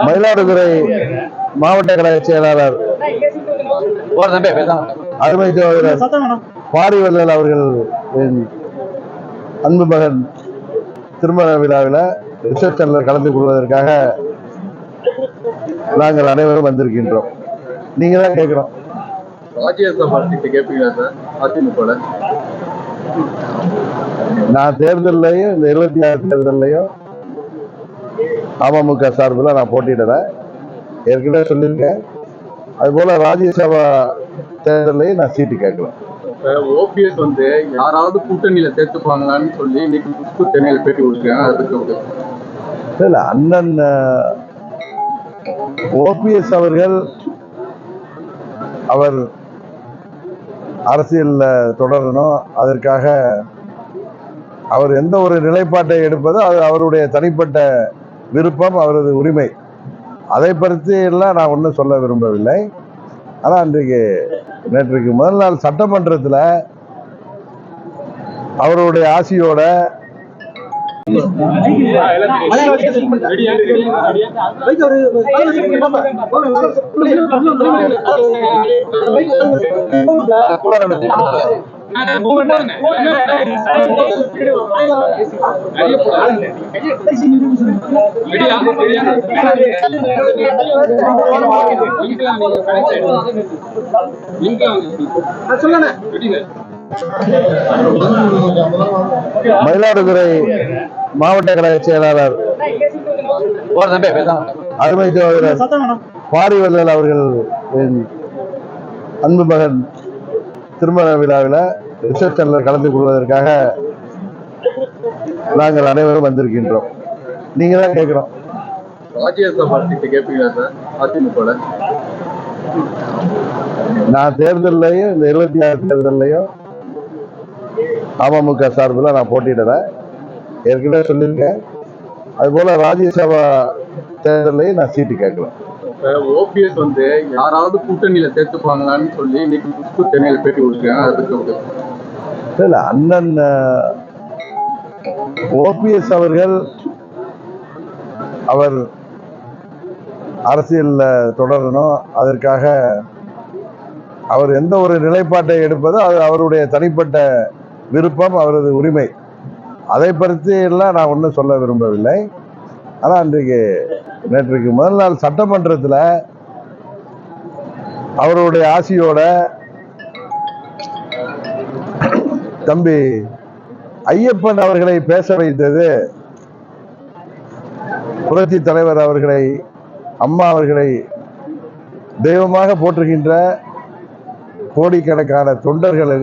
மயிலாடுதுறை மாவட்ட கழக செயலாளர் அருமை சகோதரர் பாரிவள்ளல் அவர்கள் அன்பு மகன் திருமண விழாவில் ரிசப்ஷன்ல கலந்து கொள்வதற்காக நாங்கள் அனைவரும் வந்திருக்கின்றோம். நீங்க தான் கேட்கிறோம். ராஜ்யசபா சீட்டு கேட்பீங்களா சார்? அதிமுக நான் தேர்தலையும் இந்த 26 தேர்தலையும் அமமுக சார்பில் நான் போட்டியிடுறேன். ஏற்கனவே சொல்லியிருக்கேன். அதுபோல ராஜ்யசபா தேர்தலையும் நான் சீட்டு கேட்கலாம். ஓபிஎஸ் யாராவது கூட்டணியில சேர்த்துப்பாங்களான்னு சொல்லி இன்னைக்கு சென்னையில பேட்டி கொடுக்குறாங்க. இல்ல, அண்ணன் ஓபிஎஸ் அவர்கள் அவர் அரசியல்ல தொடரணும், அதற்காக அவர் எந்த ஒரு நிலைப்பாட்டை எடுப்பதோ அது அவருடைய தனிப்பட்ட விருப்பம், அவரது உரிமை. அதை பற்றி எல்லாம் நான் ஒன்றும் சொல்ல விரும்பவில்லை. ஆனால் நேற்றுக்கு முதல் நாள் சட்டமன்றத்தில் அவருடைய ஆசியோட மயிலாடுதுறை மாவட்ட கழக செயலாளர் அருமை சகோதரர் பாரிவள்ளல் அவர்கள் அன்பு மகன் திருமண விழாவில் ரிசப்ஷன்ல கலந்து கொள்வதற்காக நாங்கள் அனைவரும் வந்திருக்கின்றோம். நீங்க தான் கேட்கிறோம். ராஜ்யசபா சீட்டு கேட்பீங்களா சார்? அதிமுக நான் தேர்தலையும் இந்த 26 தேர்தலையும் அமமுக சார்பில் நான் போட்டியிடுறேன். ஏற்கனவே சொல்லியிருக்கேன். அதுபோல ராஜ்யசபா தேர்தலையும் நான் சீட்டு கேட்கலாம். ஓபிஎஸ் யாராவது கூட்டணியில சேர்த்துப்பாங்களான்னு சொல்லி இன்னைக்கு சென்னையில பேட்டி கொடுக்குறாங்க. இல்ல, அண்ணன் ஓபிஎஸ் அவர்கள் அவர் அரசியல்ல தொடரணும், அதற்காக அவர் எந்த ஒரு நிலைப்பாட்டை எடுப்பதோ அது அவருடைய தனிப்பட்ட விருப்பம், அவரது உரிமை. அதை பற்றி எல்லாம் நான் ஒன்றும் சொல்ல விரும்பவில்லை. ஆனால் நேற்றுக்கு முதல் நாள் சட்டமன்றத்தில் அவருடைய ஆசியோட தம்பி ஐயப்பன் அவர்களை பேச வைத்தது, புரட்சி தலைவர் அவர்களை, அம்மா அவர்களை தெய்வமாக போற்றுகின்ற கோடிக்கணக்கான தொண்டர்கள்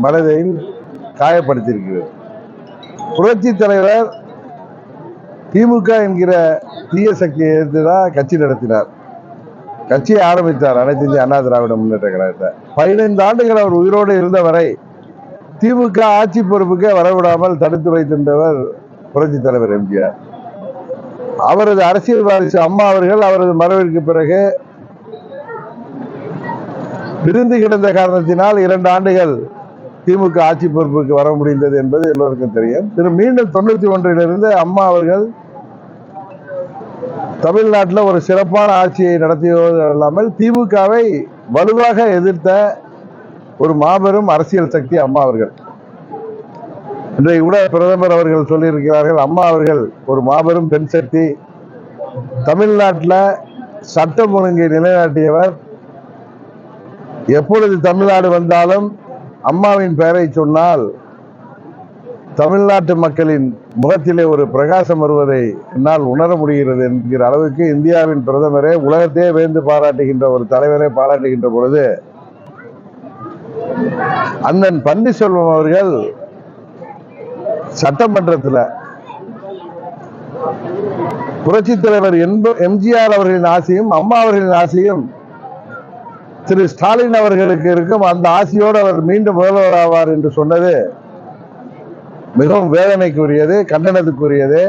மனதில் காயப்படுத்தியிருக்கிறது. புரட்சி தலைவர் திமுக என்கிற தீய சக்தியை எதிர்த்துதான் கட்சி நடத்தினார், கட்சியை ஆரம்பித்தார். அனைத்து இந்திய அண்ணா திராவிட முன்னேற்ற கழகத்தை 15 ஆண்டுகள் அவர் உயிரோடு இருந்தவரை திமுக ஆட்சி பொறுப்புக்கு வரவிடாமல் தடுத்து வைத்திருந்தவர் புரட்சி தலைவர் எம்ஜிஆர். அவரது அரசியல் வாரிசு அம்மா அவர்கள் அவரது மறைவிற்கு பிறகு பிரிந்து கிடந்த காரணத்தினால் 2 ஆண்டுகள் திமுக ஆட்சி பொறுப்புக்கு வர முடிந்தது என்பது எல்லோருக்கும் தெரியும். மீண்டும் 91 அம்மா அவர்கள் தமிழ்நாட்டில் ஒரு சிறப்பான ஆட்சியை நடத்தியது அல்லாமல் திமுகவை வலுவாக எதிர்த்த ஒரு மாபெரும் அரசியல் சக்தி அம்மா அவர்கள். இன்றைய கூட பிரதமர் அவர்கள் சொல்லியிருக்கிறார்கள், அம்மா அவர்கள் ஒரு மாபெரும் பெண் சக்தி, தமிழ்நாட்டில் சட்டம் ஒழுங்கை நிலைநாட்டியவர். எப்பொழுது தமிழ்நாடு வந்தாலும் அம்மாவின் பெயரை சொன்னால் தமிழ்நாட்டு மக்களின் முகத்திலே ஒரு பிரகாசம் வருவதை என்னால் உணர முடிகிறது என்கிற அளவுக்கு இந்தியாவின் பிரதமரே, உலகத்தையே வேந்து பாராட்டுகின்ற ஒரு தலைவரை பாராட்டுகின்ற பொழுது அண்ணன் பன்னீர்செல்வம் அவர்கள் சட்டமன்றத்தில் புரட்சி தலைவர் எம்ஜிஆர் அவர்களின் ஆசையும் அம்மா அவர்களின் ஆசையும் திரு ஸ்டாலின் அவர்களுக்கு இருக்கும். அந்த ஆசையோடு அவர் மீண்டும் முதல்வர் ஆவார் என்று சொன்னது மிகவும் வேதனைக்குரியது, கண்டனத்துக்குரியது.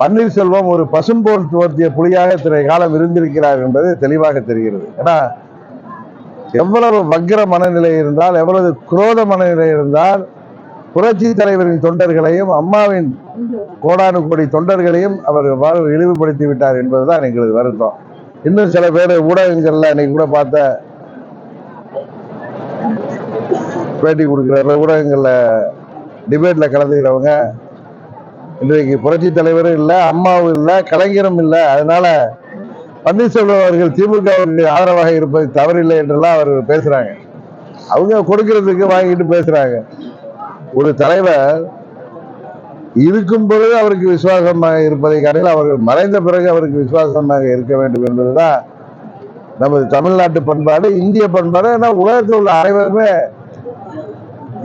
பன்னீர்செல்வம் ஒரு பசும்போல் துவர்த்திய புலியாக இத்தனை காலம் இருந்திருக்கிறார் என்பது தெளிவாக தெரிகிறது. ஏன்னா எவ்வளவு வக்கிர மனநிலை இருந்தால், எவ்வளவு குரோத மனநிலை இருந்தால் புரட்சி தலைவரின் தொண்டர்களையும் அம்மாவின் கோடானு கோடி தொண்டர்களையும் அவர் இழிவுபடுத்தி விட்டார் என்பதுதான் எங்களது வருத்தம். இன்னும் சில பேர் ஊடகங்கள்ல இன்னைக்கு கூட பார்த்த பேட்டி கொடுக்கிற ஊடகங்கள்ல டிபேட்ல கலந்துக்கிறவங்க இன்றைக்கு புரட்சி தலைவரும் இல்லை, அம்மாவும் இல்லை, கலைஞரும் இல்லை, அதனால பன்னீர்செல்வம் அவர்கள் திமுகவுக்கு ஆதரவாக இருப்பது தவறில்லை என்றெல்லாம் அவர் பேசுறாங்க. அவங்க கொடுக்கறதுக்கு வாங்கிட்டு பேசுறாங்க. ஒரு தலைவர் இருக்கும் பொழுது அவருக்கு விசுவாசமாக இருப்பதை காட்டில் அவர்கள் மறைந்த பிறகு அவருக்கு விசுவாசமாக இருக்க வேண்டும் என்பதுதான் நமது தமிழ்நாட்டு பண்பாடு, இந்திய பண்பாடு. ஏன்னா உலகத்தில் உள்ள அனைவருமே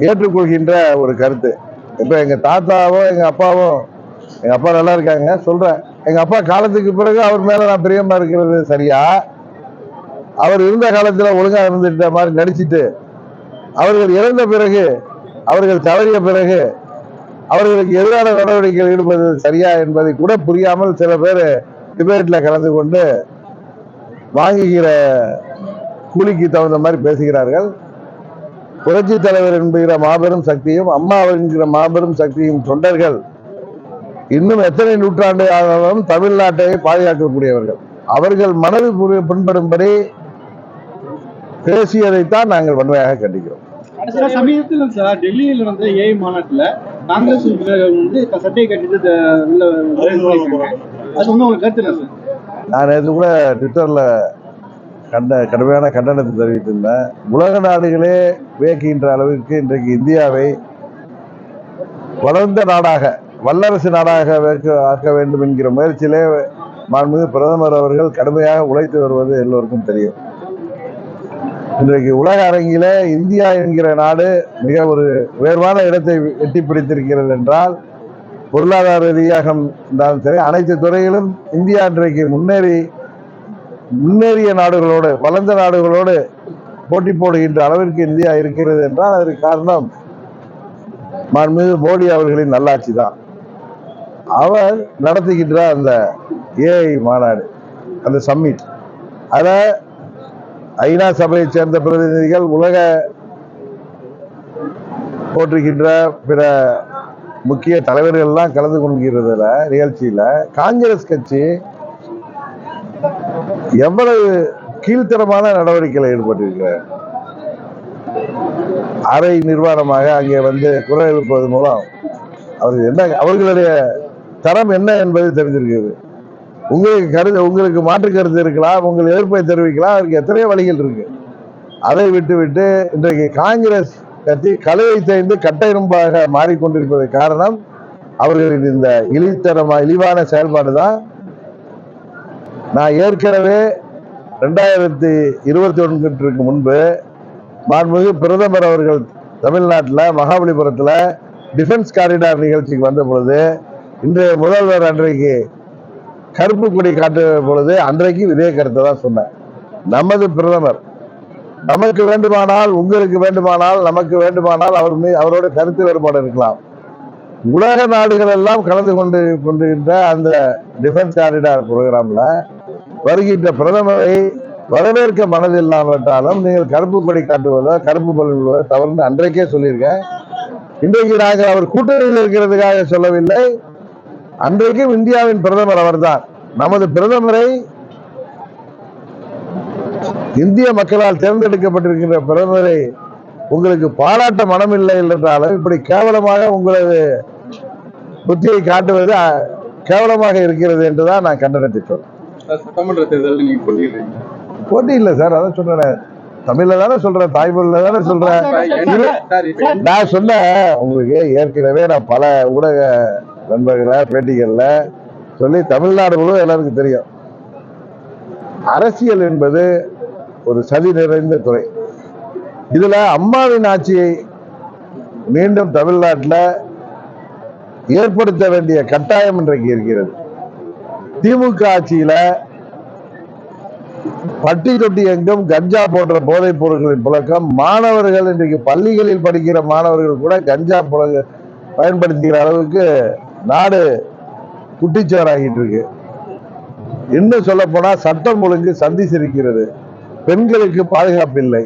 ஏற்றுக்கொள்கின்ற ஒரு கருத்து. இப்ப எங்க தாத்தாவோ எங்க அப்பாவோ, எங்க அப்பா நல்லா இருக்காங்க சொல்றேன், எங்க அப்பா காலத்துக்கு பிறகு அவர் மேல நான் பிரியமா இருக்கிறது சரியா? அவர் இருந்த காலத்துல ஒழுங்கா இருந்துட்ட மாதிரி நடிச்சிட்டு அவர்கள் இறந்த பிறகு, அவர்கள் தவறிய பிறகு அவர்களுக்கு எதிரான நடவடிக்கைகள் ஈடுபடுவது சரியா என்பதை கூட புரியாமல் சில பேர் டிபேட்ல கலந்து கொண்டு வாங்குகிற கூலிக்கு தகுந்த மாதிரி பேசுகிறார்கள். புரட்சி தலைவர் என்கிற மாபெரும் சக்தியும் அம்மா என்கிற மாபெரும் சக்தியும் தொண்டர்கள் இன்னும் எத்தனை நூற்றாண்டு ஆனாலும் தமிழ்நாட்டை பாதுகாக்கக்கூடியவர்கள். அவர்கள் மனது புண்படும்படி பேசியதைத்தான் நாங்கள் வன்மையாக கண்டிக்கிறோம். சமீபத்தில் சார் டெல்லியில் வந்து ஏஐ மாநாட்டில் காங்கிரஸ் வந்து சட்டையை கட்டிட்டு நான் நேற்று கூட ட்விட்டர்ல கடுமையான கண்டனத்தை தெரிவித்திருந்தேன். உலக நாடுகளே வியக்கின்ற அளவிற்கு இன்றைக்கு இந்தியாவை வளர்ந்த நாடாக, வல்லரசு நாடாக ஆக்க வேண்டும் என்கிற முயற்சியிலே மாண்புமிகு பிரதமர் அவர்கள் கடுமையாக உழைத்து வருவது எல்லோருக்கும் தெரியும். இன்றைக்கு உலக அரங்கிலே இந்தியா என்கிற நாடு மிக ஒரு உயர்வான இடத்தை எட்டி பிடித்திருக்கிறது என்றால், பொருளாதார ரீதியாக இருந்தாலும் சரி, அனைத்து துறையிலும் இந்தியா இன்றைக்கு முன்னேறிய நாடுகளோடு, வளர்ந்த நாடுகளோடு போட்டி போடுகின்ற அளவிற்கு இந்தியா இருக்கிறது என்றால் அதற்கு காரணம் மாண்புமிகு மோடி அவர்களின் நல்லாட்சி தான். அவர் நடத்துகின்ற அந்த ஏஐ மாநாடு, அந்த சம்மிட், அத ஐநா சபையை சேர்ந்த பிரதிநிதிகள், உலக போற்றுகின்ற பிற முக்கிய தலைவர்கள் எல்லாம் கலந்து கொள்கிறதுல நிகழ்ச்சியில காங்கிரஸ் கட்சி எவ்வளவு கீழ்த்தரமான நடவடிக்கையில் ஈடுபட்டிருக்கிறார். அரை நிர்வாணமாக அங்கே வந்து குரல் எழுப்பது மூலம் அவர்களுடைய தரம் என்ன என்பது தெரிஞ்சிருக்கிறது. உங்களுக்கு மாற்று கருத்து இருக்கலாம், உங்கள் எதிர்ப்பை தெரிவிக்கலாம், அதுக்கு எத்தனையோ வழிகள் இருக்கு. அதை விட்டு இன்றைக்கு காங்கிரஸ் கட்சி கலையை தேய்ந்து கட்டைரும்பாக மாறிக்கொண்டிருப்பதற்கு காரணம் அவர்களின் இந்த இழிவான செயல்பாடு தான். நான் ஏற்கனவே 2021 முன்பு மாண்புமிகு பிரதமர் அவர்கள் தமிழ்நாட்டில் மகாபலிபுரத்தில் டிஃபென்ஸ் காரிடார் நிகழ்ச்சிக்கு வந்த பொழுது, இன்றைய முதல்வர் அன்றைக்கு கருப்பு கொடி காட்டுற பொழுது அன்றைக்கு இதே கருத்தை தான் சொன்னேன். நமது பிரதமர் நமக்கு வேண்டுமானால், உங்களுக்கு வேண்டுமானால், நமக்கு வேண்டுமானால் அவரோட கருத்து வேறுபாடு இருக்கலாம். உலக நாடுகள் எல்லாம் கலந்து கொண்டிருக்கின்ற அந்த டிஃபென்ஸ் காரிடார் புரோகிராம்ல வருகின்ற பிரதமரை வரவேற்க மனதில்லாமட்டாலும் நீங்கள் கருப்பு கொடி காட்டுவதோ கருப்பு பலன் தவறுன்னு அன்றைக்கே சொல்லியிருக்கேன். இன்றைக்கு நாங்கள் அவர் கூட்டணியில் இருக்கிறதுக்காக சொல்லவில்லை. அன்றைக்கும் இந்தியாவின் பிரதமர் அவர்தான். நமது பிரதமரை, இந்திய மக்களால் தேர்ந்தெடுக்கப்பட்டிருக்கின்ற பிரதமரை உங்களுக்கு பாராட்ட மனமில்லை என்றாலும் இப்படி கேவலமாக உங்களது புத்தியை காட்டுவது கேவலமாக இருக்கிறது என்றுதான் நான் கண்டனத்தை சொல்றேன். சட்டமன்ற தேர்தலில் நீங்க போட்டி இல்லை சார், அதான் சொல்றேன். தமிழ்ல தானே சொல்றேன், தாய்மொழியில தானே சொல்றேன். நான் சொன்ன உங்களுக்கு ஏற்கனவே நான் பல ஊடக நண்பர்களை பேட்டிகள்ல சொல்லி தமிழ்நாடு முழுவதும் எல்லாருக்கும் தெரியும். அரசியல் என்பது ஒரு சதி நிறைந்த துறை. இதுல அம்மாவின் ஆட்சியை மீண்டும் தமிழ்நாட்டில் ஏற்படுத்த வேண்டிய கட்டாயம் இன்றைக்கு இருக்கிறது. திமுக ஆட்சியில பட்டி தொட்டி எங்கும் கஞ்சா போன்ற போதைப் பொருட்களின் புழக்கம், மாணவர்கள் இன்றைக்கு பள்ளிகளில் படிக்கிற மாணவர்கள் கூட கஞ்சா பயன்படுத்துகிற அளவுக்கு நாடு குட்டிச்சோராகிட்டு இருக்கு. இன்னும் சொல்ல போனா சட்டம் ஒழுங்கு சந்தி சிரிக்கிறது, பெண்களுக்கு பாதுகாப்பு இல்லை,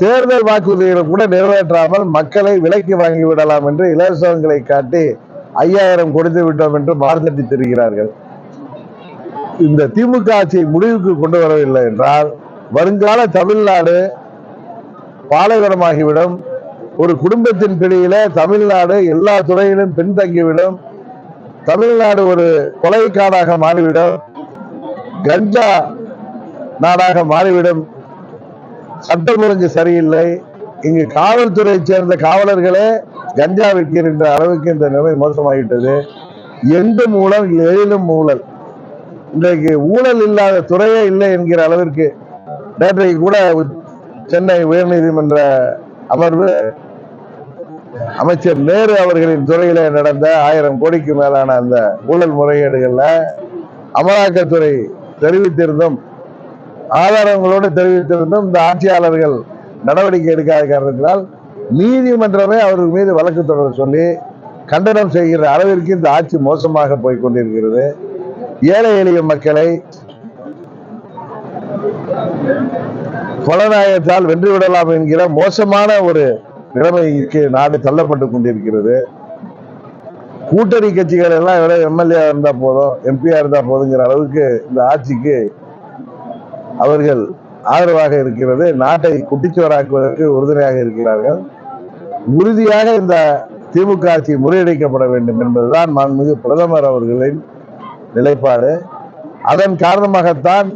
தேர்தல் வாக்குறுதிகளை கூட நிறைவேற்றாமல் மக்களை விலைக்கு வாங்கி விடலாம் என்று இலவசங்களை காட்டி 5000 கொடுத்து விட்டோம் என்று மார்த்தட்டி தெரிகிறார்கள். இந்த திமுக ஆட்சியை முடிவுக்கு கொண்டு வரவில்லை என்றால் வருங்கால தமிழ்நாடு பாலைவனமாகிவிடும். ஒரு குடும்பத்தின் பிடியில தமிழ்நாடு எல்லா துறையிலும் பின்தங்கிவிடும். தமிழ்நாடு ஒரு கொலைக்காடாக மாறிவிடும், கஞ்சா நாடாக மாறிவிடும். சட்டம் ஒழுங்கு சரியில்லை. இங்கு காவல்துறையை சேர்ந்த காவலர்களே கஞ்சா விற்கின்ற அளவுக்கு இந்த நிலை மோசமாகிட்டது. எங்கும் ஊழல், எழிலும் ஊழல். இன்றைக்கு ஊழல் இல்லாத துறையே இல்லை என்கிற அளவிற்கு நேற்றைக்கு கூட சென்னை உயர்நீதிமன்ற அமர்வு அமைச்சர் நேரு அவர்களின் துறையில நடந்த 1000 கோடிக்கு மேலான அந்த ஊழல் முறைகேடுகள்ல அமலாக்கத்துறை தெரிவித்திருந்தும், ஆதாரங்களோடு தெரிவித்திருந்தும் இந்த ஆட்சியாளர்கள் நடவடிக்கை எடுக்காத காரணத்தினால் நீதிமன்றமே அவர்கள் மீது வழக்கு தொடர சொல்லி கண்டனம் செய்கிற அளவிற்கு இந்த ஆட்சி மோசமாக போய் கொண்டிருக்கிறது. ஏழை எளிய மக்களை கொலநாயகத்தால் வென்றுவிடலாம் என்கிற மோசமான ஒரு நிலைமைக்கு நாடு தள்ளப்பட்டு கொண்டிருக்கிறது. கூட்டணி கட்சிகள் எல்லாம் எம்எல்ஏ இருந்தா போதும், எம்பியா இருந்தா போதுங்கிற அளவுக்கு இந்த ஆட்சிக்கு அவர்கள் ஆதரவாக இருக்கிறது. நாட்டை குட்டிச்சுவராக்குவதற்கு உறுதுணையாக இருக்கிறார்கள். உறுதியாக இந்த திமுக ஆட்சி முறியடிக்கப்பட வேண்டும் என்பதுதான் மாண்புமிகு பிரதமர் அவர்களின் நிலைப்பாடு. அதன் காரணமாகத்தான்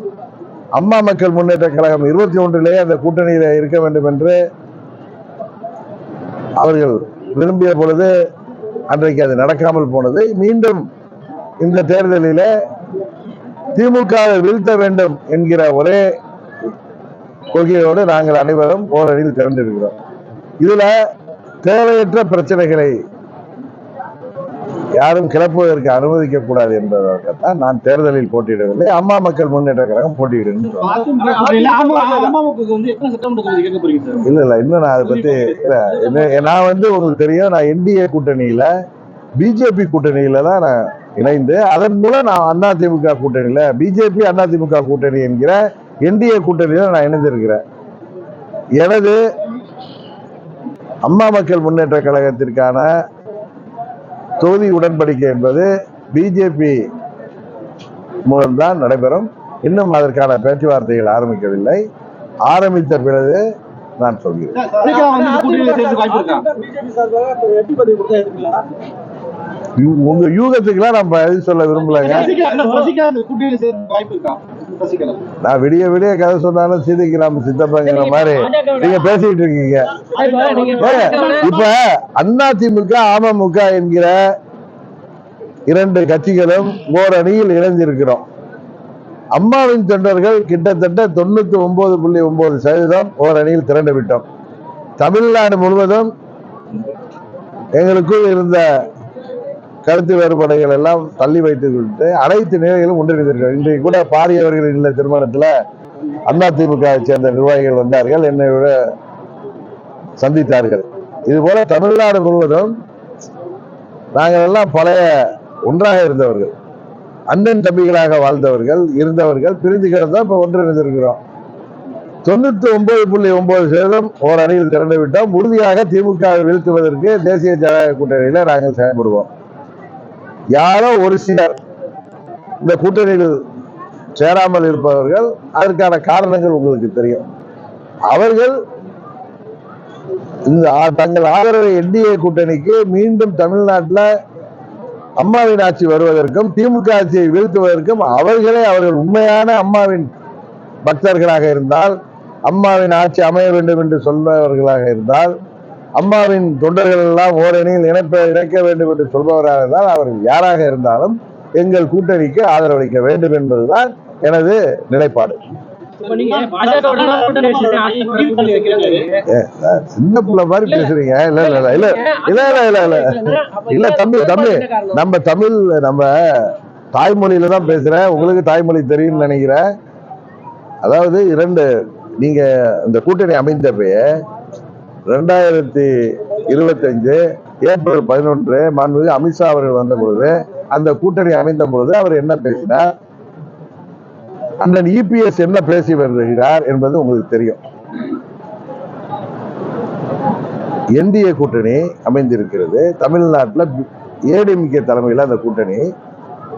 அம்மா மக்கள் முன்னேற்ற கழகம் 21 அந்த கூட்டணியில இருக்க வேண்டும் என்று அவர்கள் விரும்பிய பொழுது அன்றைக்கு அது நடக்காமல் போனது. மீண்டும் இந்த தேர்தலில திமுகவை வீழ்த்த வேண்டும் என்கிற ஒரே கொள்கையோடு நாங்கள் அனைவரும் ஓரணியில் திரண்டிருக்கிறோம். இதுல தேவையற்ற பிரச்சனைகளை யாரும் கிளப்புவதற்கு அனுமதிக்க கூடாது என்பதற்காகத்தான் நான் தேர்தலில் போட்டியிடவில்லை, அம்மா மக்கள் முன்னேற்ற கழகம் போட்டியிடும். இல்ல இன்னும் நான் அதை பத்தி நான் உங்களுக்கு தெரியும், நான் என்டிஏ கூட்டணியில பிஜேபி கூட்டணியில தான் நான் இணைந்து, அதன் மூலம் நான் அதிமுக கூட்டணியில பிஜேபி அதிமுக கூட்டணி என்கிற என்டிஏ கூட்டணியில நான் இணைந்திருக்கிறேன். எனது அம்மா மக்கள் முன்னேற்ற கழகத்திற்கான தொகுதி உடன்படிக்கை என்பது பிஜேபி மூலம்தான் நடைபெறும். இன்னும் அதற்கான பேச்சுவார்த்தைகள் ஆரம்பிக்கவில்லை. ஆரம்பித்த பிறகு நான் சொல்கிறேன். உங்க யூகத்துக்குலாம் நான் பதில் சொல்ல விரும்பலங்க. நான் விடிய விடிய கதை சொன்னாலும் சீதைக்கு நாம சித்தப்பங்கிற மாதிரி நீங்க பேசிட்டு இருக்கீங்க. இப்ப அதிமுக அமமுக என்கிற 2 கட்சிகளும் ஓரணியில் இணைந்திருக்கிறோம். அம்மாவின் தொண்டர்கள் கிட்டத்தட்ட 99.9% ஓரணியில் திரண்டு விட்டோம். தமிழ்நாடு முழுவதும் எங்களுக்குள் இருந்த கருத்து வேறுபாடுகள் எல்லாம் தள்ளி வைத்து விட்டு அனைத்து நிலைகளும் ஒன்றிணைந்திருக்கிறோம். இன்றைக்கு கூட பாரியவர்களின் இல்ல திருமணத்துல அதிமுக சேர்ந்த நிர்வாகிகள் வந்தார்கள், என்னை விட சந்தித்தார்கள். இது போல தமிழ்நாடு முழுவதும் நாங்கள் எல்லாம் பழைய ஒன்றாக இருந்தவர்கள், அண்ணன் தம்பிகளாக வாழ்ந்தவர்கள் இருந்தவர்கள், பிரிந்து கிடந்தா இப்ப ஒன்றிணைந்திருக்கிறோம். 99.9% ஓரணியில் திரண்டு விட்டோம். உறுதியாக திமுகவை வீழ்த்துவதற்கு தேசிய ஜனநாயக கூட்டணியில நாங்கள் செயல்படுவோம். யாரோ ஒரு சிலர் இந்த கூட்டணியில் சேராமல் இருப்பவர்கள், அதற்கான காரணங்கள் உங்களுக்கு தெரியும். அவர்கள் இந்த தங்கள் ஆதரவை என்டிஏ கூட்டணிக்கு மீண்டும் தமிழ்நாட்டில் அம்மாவின் ஆட்சி வருவதற்கும் திமுக ஆட்சியை வீழ்த்துவதற்கும் அவர்கள் உண்மையான அம்மாவின் பக்தர்களாக இருந்தால், அம்மாவின் ஆட்சி அமைய வேண்டும் என்று சொல்பவர்களாக இருந்தால், அம்மாவின் தொண்டர்கள் எல்லாம் ஓரணியில் இணைக்க வேண்டும் என்று சொல்பவராக இருந்தால், அவர்கள் யாராக இருந்தாலும் எங்கள் கூட்டணிக்கு ஆதரவளிக்க வேண்டும் என்பதுதான் எனது நிலைப்பாடு. இப்ப நீங்க பாஜகவோட கூட்டணி வச்சிருக்கீங்க, அதிமுக கூட்டணி வைக்கிறீங்க. சின்ன பிள்ளை மாதிரி பேசுறீங்க. இல்ல இல்ல இல்ல இல்ல இல்ல இல்ல இல்ல இல்ல இல்ல தம்பி தம்பி, நம்ம தாய்மொழியில தான் பேசுறேன். உங்களுக்கு தாய்மொழி தெரியும்னு நினைக்கிறேன். அதாவது நீங்க இந்த கூட்டணி அமைந்தப்பயே 2025 ஏப்ரல் 11 மாண்புமிகு அமித்ஷா அவர்கள் வந்த பொழுது, அந்த கூட்டணி அமைந்த பொழுது அவர் என்ன பேசினார், அண்ணன் இபிஎஸ் என்ன பேசி வருகிறார் என்பது உங்களுக்கு தெரியும். என்டிஏ கூட்டணி அமைந்திருக்கிறது தமிழ்நாட்டில். ஏடிஎம்கே தலைமையில் அந்த கூட்டணி,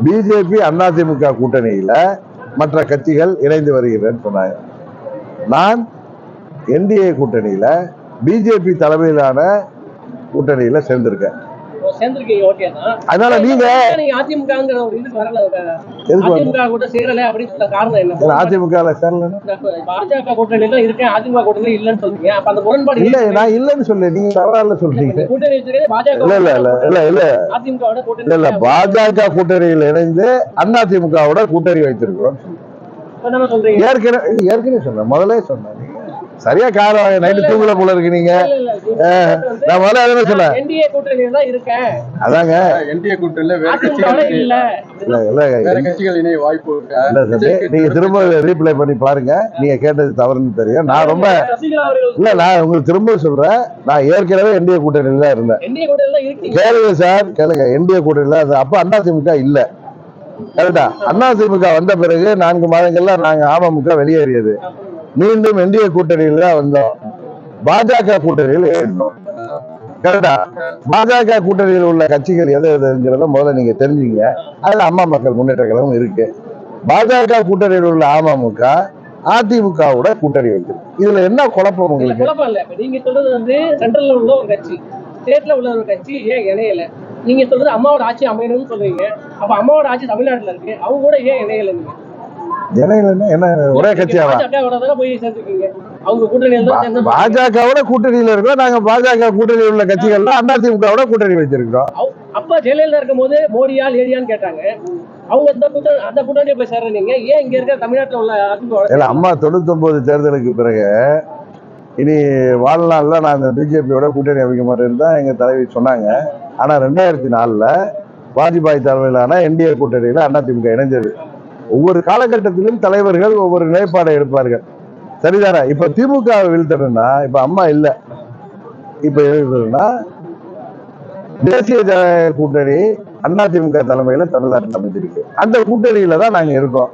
பிஜேபி அதிமுக கூட்டணியில மற்ற கட்சிகள் இணைந்து வருகிறேன்னு சொன்னாங்க. நான் என்டிஏ கூட்டணியில பிஜேபி தலைமையிலான கூட்டணியில சேர்ந்திருக்கேன். அதனால நீங்க அதிமுகங்கிற ஒரு இது வரல, எதுக்கு அதிமுக கூட சேரல அப்படின்னு சொல்ல காரணம் என்ன? அதிமுக சேரல, பாஜக கூட்டணியில இருக்கேன், அதிமுக கூட்டணியில இல்லன்னு சொல்றீங்க. அப்ப அந்த முரண்பாடு இல்ல. நான் இல்லன்னு சொல்லல, நீங்க தவறால சொல்றீங்க. கூட்டணி வச்சிருக்கிறது பாஜக. இல்ல இல்ல இல்ல இல்ல இல்ல அதிமுகவோட கூட்டணி இல்ல, பாஜக கூட்டணியில் இணைந்து அதிமுகவோட கூட்டணி வைத்திருக்கிறோம். ஏற்கனவே சொன்னேன், முதலே சொன்னேன். சரியா காரணம் நைட்டு தூங்கல போல இருக்கு நீங்க. நான் முதல்ல அதே சொன்னேன். என்டிஏ கூட்டணியில தான் இருக்கேன். அதாங்க என்டிஏ கூட்டணியில வேற கட்சிகள் இணைய வாய்ப்பு இருக்கு. நீங்க திரும்ப ரீப்ளை பண்ணி பாருங்க. நீங்க கேட்டது தவறுன்னு தெரியும். நான் ரொம்ப இல்ல, நான் உங்களுக்கு திரும்ப சொல்றேன். நான் ஏற்கனவே என்டிஏ கூட்டணியில தான் இருந்தேன். கேளுங்க சார், கேளுங்க. என்டிஏ கூட்டணியில அப்ப அதிமுக இல்ல, கரெக்டா? அதிமுக வந்த பிறகு 4 மாதங்கள்ல நாங்க அமமுக வெளியேறியது. மீண்டும் என்டிஏ கூட்டணியில் தான் வந்தோம். பாஜக கூட்டணியில் ஏறினோம், கரெக்டா? பாஜக கூட்டணியில் உள்ள கட்சிகள் எது எதுங்கிறத முதல்ல நீங்க தெரிஞ்சுங்க. அதுல அம்மா மக்கள் முன்னேற்ற கழகம் இருக்கு. பாஜக கூட்டணியில் உள்ள அமமுக அதிமுகவோட கூட்டணி வைக்குது. இதுல என்ன குழப்பம் உங்களுக்கு? குழப்பம் இல்ல. நீங்க சொல்றது வந்து சென்ட்ரல்ல உள்ள ஒரு கட்சி, ஸ்டேட்ல உள்ள ஒரு கட்சி ஏன் இணையல? நீங்க சொல்றது அம்மாவோட ஆட்சி அமையணும்னு சொல்றீங்க. அப்ப அம்மாவோட ஆட்சி தமிழ்நாட்டுல இருக்கு, அவங்க கூட ஏன் இணையல? என்ன ஒரே கட்சியாவா? பாஜகவோட கூட்டணியில இருக்கோம் நாங்க. பாஜக கூட்டணியில் உள்ள கட்சிகள் அதிமுகவோட கூட்டணி வச்சிருக்கோம். அப்ப ஜெயலலிதா இருக்கும் போது மோடியா லேடியான்னு கேட்டாங்க. அவங்க அந்த கூட்டணி போய் சேர்றீங்க. ஏன் இங்க இருக்க தமிழ்நாட்டுல உள்ள அம்மா 99 தேர்தலுக்கு பிறகு இனி வாழ்நாள்ல நாங்க பிஜேபியோட கூட்டணி அமைக்க மாட்டேன்னு தான் எங்க தலைவி சொன்னாங்க. ஆனா 2004 வாஜ்பாய் தலைமையிலான என்டிஏ கூட்டணியில அதிமுக இணைஞ்சது. ஒவ்வொரு காலகட்டத்திலும் தலைவர்கள் ஒவ்வொரு நிலைப்பாடை எடுப்பார்கள், சரிதானே? இப்ப திமுக வீழ்த்தணும்னா, இப்ப அம்மா இல்ல, இப்ப எழுதுனா தேசிய ஜனநாயக கூட்டணி அதிமுக தலைமையில தமிழ்நாட்டில் அமைஞ்சிருக்கு. அந்த கூட்டணியில தான் நாங்க இருக்கோம்.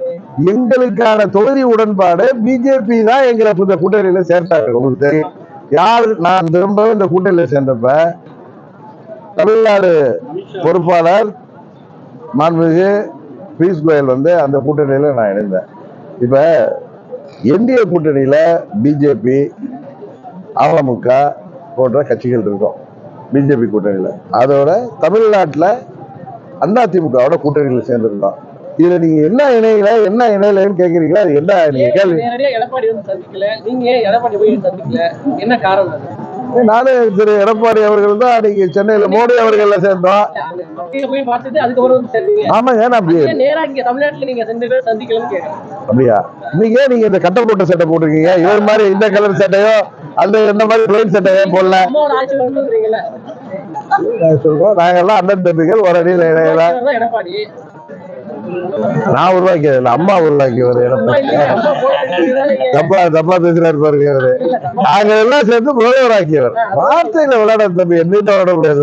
எங்களுக்கான தொகுதி உடன்பாடு பிஜேபி தான் எங்களை இந்த கூட்டணியில சேர்த்தாங்க. உங்களுக்கு தெரியும். யாரு நான் திரும்ப இந்த கூட்டணியில சேர்ந்தப்ப தமிழ்நாடு பொறுப்பாளர் மாண்புமிகு பியூஷ் கோயல் அந்த கூட்டணியில நான் இணைந்தேன். இப்ப என்டிஏ கூட்டணியில பிஜேபி அமமுக போன்ற கட்சிகள் இருக்கும். பிஜேபி கூட்டணியில அதோட தமிழ்நாட்டுல அதிமுகவோட கூட்டணியில சேர்ந்திருக்கோம். இதுல நீங்க என்ன இணையலன்னு கேக்குறீங்களா? அது என்ன நீங்க கேள்வி? எடப்பாடி வந்து சந்திக்கல, நீங்க எடப்பாடி போய் சந்திக்கல, என்ன காரணம்? நானும் திரு எடப்பாடி அவர்கள் தான் அன்னைக்கு சென்னையில மோடி அவர்கள் சேர்ந்தோம். அப்படியா? நீங்க நீங்க இந்த கட்ட போட்ட சட்டை போட்டிருக்கீங்க, இவர் மாதிரி இந்த கலர் சட்டையோ அந்த இந்த மாதிரி பிளைன் சட்டையோ போடல. சொல்றோம் நாங்கெல்லாம் அண்ணன் தம்பிகள் ஒரு அடியில் இணையலாம். நான் உருவாக்கியது, அம்மா உருவாக்கியவர். தப்பா பேசுறாரு பாருங்க. அவரு நாங்க எல்லாம் சேர்ந்து முதல்வராக்கியவர். வார்த்தையில விளையாட தம்பி, என்ன விளையாட முடியாது.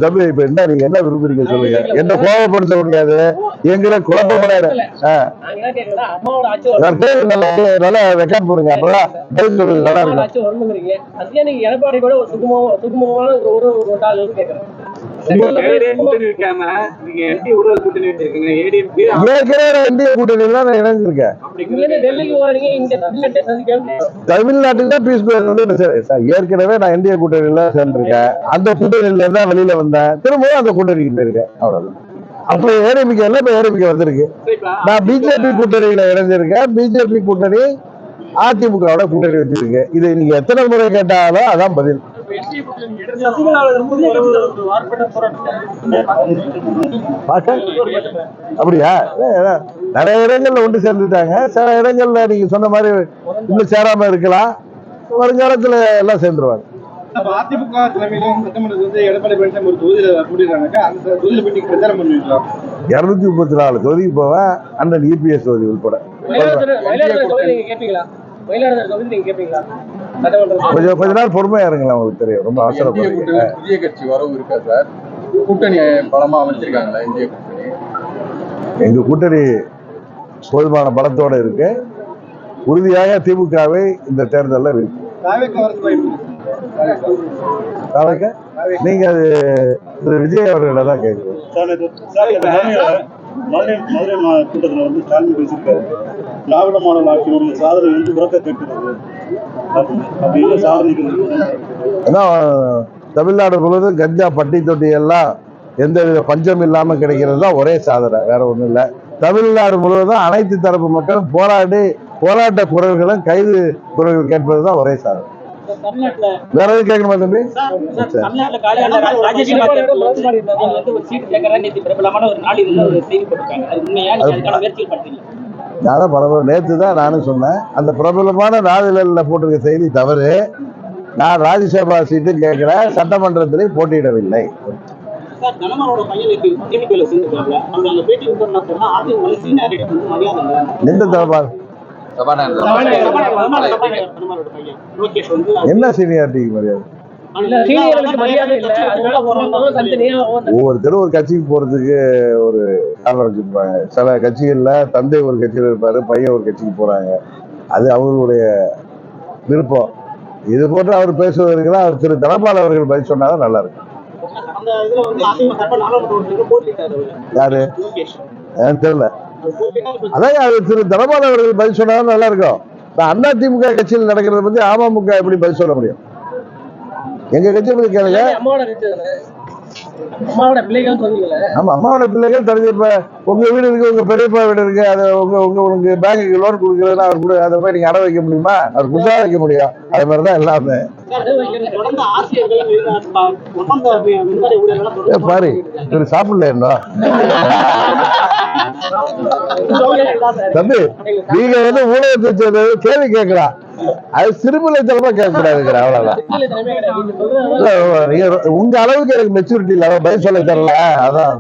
தம்பி இப்ப என்ன நீங்க என்ன விரும்புறீங்க சொல்லுங்க. என்ன கோபப்படுத்த முடியாது, எங்களை குழப்பப்படாது. நல்லா ரெக்கார்ட் போடுங்க, அப்பதான் நல்லா இருக்கும். தமிழ்நாட்டுல ஏற்கனவே நான் என்டிஏ கூட்டணியில சேர்ந்திருக்கேன். அந்த கூட்டணியில தான் வெளியில வந்தேன், திரும்பவும் அந்த கூட்டணிக்கு போயிருக்கேன். அவ்வளவுதான். அப்ப ஏடிஎம்கே இல்ல, இப்ப ஏடிஎம்கே வந்திருக்கு. நான் பிஜேபி கூட்டணியில இணைஞ்சிருக்கேன். பிஜேபி கூட்டணி அதிமுகவோட கூட்டணி வச்சிருக்கு. இது நீங்க எத்தனை முறை கேட்டாலும் அதான் பதில். அப்படியா? நிறைய இடங்கள்ல ஒன்று சேர்ந்துட்டாங்க. சில இடங்கள்ல நீங்க சொன்ன மாதிரி இன்னும் சேராம இருக்கலாம். வருங்காலத்துல எல்லாம் சேர்ந்துருவாங்க. அதிமுக தலைமையிலும் சட்டமன்றத்தில் வந்து எடப்பாடி பழனிசாமி ஒரு தொகுதியில போட்டிருக்காங்க. அந்த தொகுதியில போய் நீங்க பிரச்சாரம் பண்ணுவீங்களா? 234 தொகுதிக்கு போவேன். அண்ணன் EPS தொகுதி உட்பட. கொஞ்ச நாள் பொறுமையா இருங்களா, உங்களுக்கு தெரியும். ரொம்ப அவசரப்படுறீங்க. புதிய கட்சி வரவு இருக்கா சார்? கூட்டணி பலமா அமைச்சிருக்காங்களா இந்திய கூட்டணி? எங்க கூட்டணி போதுமான பலத்தோட இருக்கு. உறுதியாக திமுகவை இந்த தேர்தலில் இருக்கு. நீங்க அது விஜய் அவர்களை தான் கேட்கணும். மதுரை கூட்டத்தில் வந்து ஸ்டாலின் பேசியிருக்காரு, திராவிட மாடல் ஆட்சியினுடைய சாதனை வந்து உறக்க கேட்கிறது அப்படின்னு சாதனை. தமிழ்நாடு முழுவதும் கஞ்சா பட்டி தொட்டி எல்லாம் எந்த வித பஞ்சம் இல்லாம கிடைக்கிறது தான் ஒரே சாதனை, வேற ஒண்ணும் இல்லை. தமிழ்நாடு முழுவதும் அனைத்து தரப்பு மக்களும் போராட்ட குரல்களும் கைது குரல்கள் கேட்பதுதான் ஒரே சாதனை. வேற எதுவும் கேட்கணுமா தம்பி? நேற்று தான் நானும் சொன்னேன், அந்த பிரபலமான நாளிதழில் போட்டிருக்க செய்தி தவறு. நான் ராஜ்யசபா சீட்டு கேட்கிறேன், சட்டமன்றத்திலே போட்டியிடவில்லை. எந்த தரப்பால் என்ன சீனியாரிட்டிக்கு மரியாதை? ஒவ்வொருத்தரும் ஒரு கட்சிக்கு போறதுக்கு ஒரு காரணம் வச்சிருப்பாங்க. சில கட்சிகள்ல தந்தை ஒரு கட்சியில் இருப்பாரு, பையன் ஒரு கட்சிக்கு போறாங்க. அது அவர்களுடைய விருப்பம். இது போன்று அவர் பேசுவதற்கெல்லாம் அவர் திரு தனபால் அவர்கள் பதில் சொன்னாதான் நல்லா இருக்கும். யாரு தெரியல. அதான் அவர் திரு தனபால் அவர்கள் பதில் சொன்னாலும் நல்லா இருக்கும். அதிமுக கட்சியில் நடக்கிறத பத்தி அமமுக எப்படி பதில் சொல்ல முடியும்? எங்க கட்சியை பத்தி கேளுங்க. அம்மாவோட பிள்ளைகள் தெரிஞ்ச, இப்ப உங்க வீடு இருக்கு, உங்க பெரியப்பா வீடு இருக்கு, அது உங்களுக்கு பேங்குக்கு லோன் கொடுக்குறதுன்னா அவர் கூட அதை போய் நீங்க அடை வைக்க முடியுமா? அவர் குண்டா வைக்க முடியும். அது மாதிரிதான் எல்லாமே. பாரு சாப்பிடல என்ன தம்பி, நீங்க வந்து ஊடகத்தை கேள்வி கேட்கலாம், அது சிறுபிள்ளைத்தனமா கேட்கக்கூடாது. அவ்வளவுதான். உங்க அளவுக்கு எனக்கு மெச்சூரிட்டி இல்ல, பதில் சொல்ல தரல. அதான்.